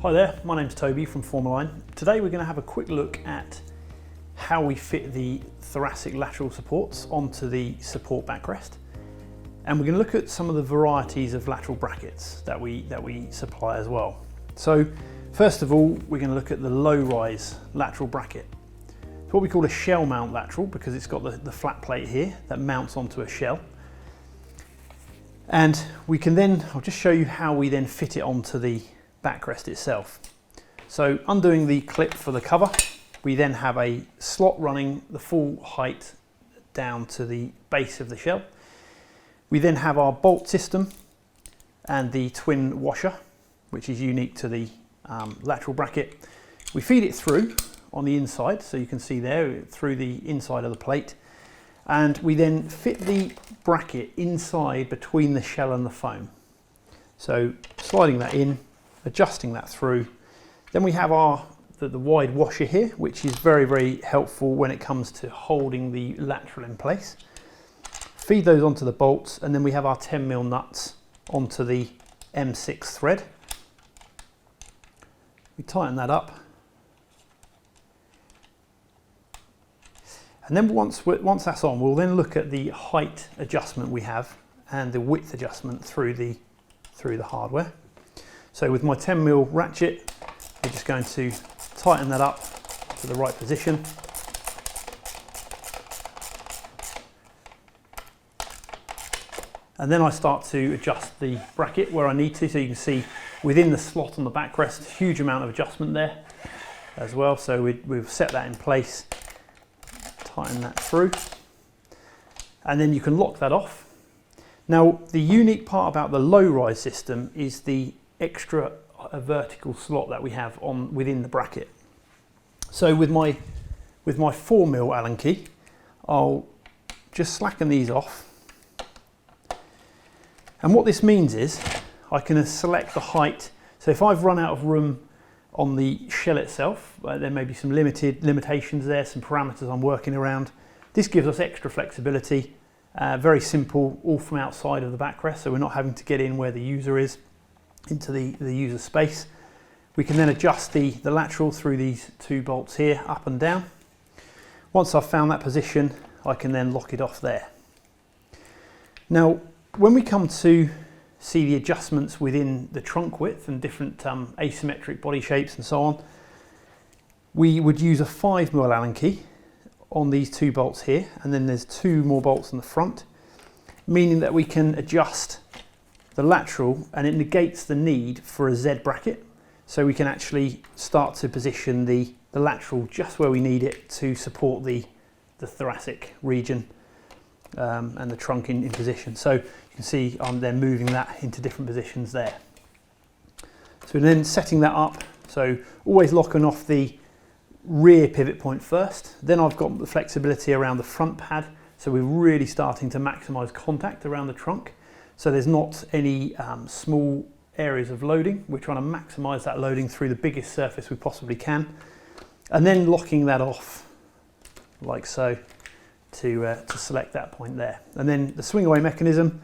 Hi there, my name's Toby from FormAlign. Today we're going to have a quick look at how we fit the thoracic lateral supports onto the support backrest. And we're going to look at some of the varieties of lateral brackets that we supply as well. So first of all, we're going to look at the low-rise lateral bracket. It's what we call a shell mount lateral because it's got the flat plate here that mounts onto a shell. And we can then, I'll just show you how we then fit it onto the backrest itself. So undoing the clip for the cover, we then have a slot running the full height down to the base of the shell. We then have our bolt system and the twin washer, which is unique to the lateral bracket. We feed it through on the inside, so you can see there through the inside of the plate, and we then fit the bracket inside between the shell and the foam. So sliding that in, adjusting that through. Then we have the wide washer here, which is very, very helpful when it comes to holding the lateral in place. Feed those onto the bolts, and then we have our 10mm nuts onto the M6 thread. We tighten that up. And then once that's on, we'll then look at the height adjustment we have and the width adjustment through the hardware. So with my 10mm ratchet, we're just going to tighten that up to the right position. And then I start to adjust the bracket where I need to. So you can see within the slot on the backrest, huge amount of adjustment there as well. So we've set that in place, tighten that through, and then you can lock that off. Now, the unique part about the low-rise system is the extra vertical slot that we have within the bracket. So with my 4mm Allen key, I'll just slacken these off. And what this means is I can select the height. So if I've run out of room on the shell itself, there may be some limitations there, some parameters I'm working around. This gives us extra flexibility, very simple, all from outside of the backrest, so we're not having to get in where the user is, into the user space. We can then adjust the lateral through these two bolts here, up and down. Once I've found that position, I can then lock it off there. Now, when we come to see the adjustments within the trunk width and different asymmetric body shapes and so on, we would use a 5mm Allen key on these two bolts here, and then there's two more bolts on the front, meaning that we can adjust the lateral and it negates the need for a Z bracket. So we can actually start to position the lateral just where we need it to support the thoracic region and the trunk in position. So you can see I'm then moving that into different positions there. So then setting that up, so always locking off the rear pivot point first. Then I've got the flexibility around the front pad, so we're really starting to maximize contact around the trunk. So there's not any small areas of loading. We're trying to maximize that loading through the biggest surface we possibly can. And then locking that off like so to select that point there. And then the swing away mechanism,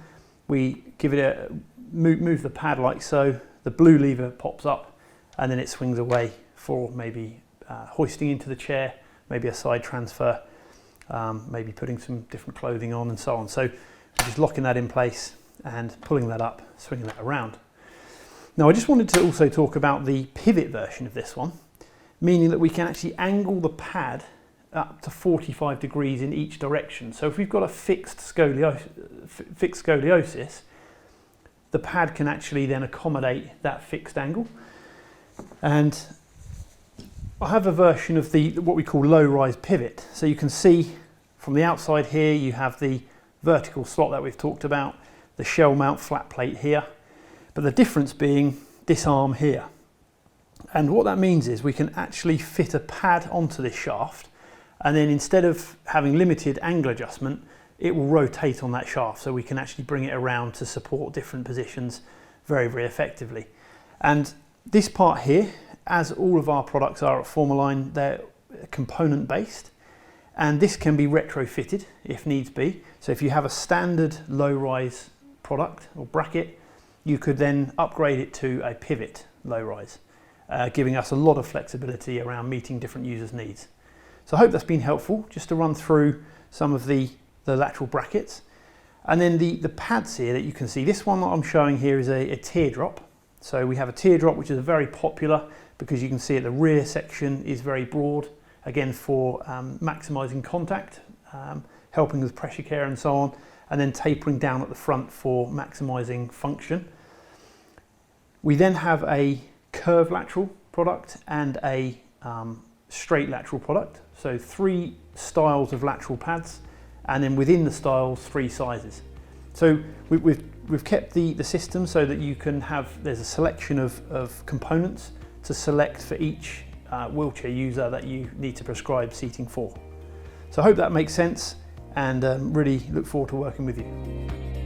we give it move the pad like so, the blue lever pops up, and then it swings away for maybe hoisting into the chair, maybe a side transfer, maybe putting some different clothing on and so on. So we're just locking that in place and pulling that up, swinging that around. Now I just wanted to also talk about the pivot version of this one, meaning that we can actually angle the pad up to 45 degrees in each direction. So if we've got a fixed scoliosis, the pad can actually then accommodate that fixed angle. And I have a version of what we call low-rise pivot. So you can see from the outside here, you have the vertical slot that we've talked about, the shell mount flat plate here, but the difference being this arm here. And what that means is we can actually fit a pad onto this shaft, and then instead of having limited angle adjustment, it will rotate on that shaft, so we can actually bring it around to support different positions very, very effectively. And this part here, as all of our products are at FormAlign, they're component based, and this can be retrofitted if needs be. So if you have a standard low-rise product or bracket, you could then upgrade it to a pivot low-rise. giving us a lot of flexibility around meeting different users' needs. So I hope that's been helpful, just to run through some of the lateral brackets. And then the pads here that you can see, this one that I'm showing here is a teardrop. So we have a teardrop, which is very popular because you can see at the rear section is very broad, again for maximising contact, helping with pressure care and so on, and then tapering down at the front for maximising function. We then have a curved lateral product and a straight lateral product. So 3 styles of lateral pads, and then within the styles 3 sizes. So we've kept the system so that you can have, there's a selection of components to select for each wheelchair user that you need to prescribe seating for. So I hope that makes sense, and really look forward to working with you.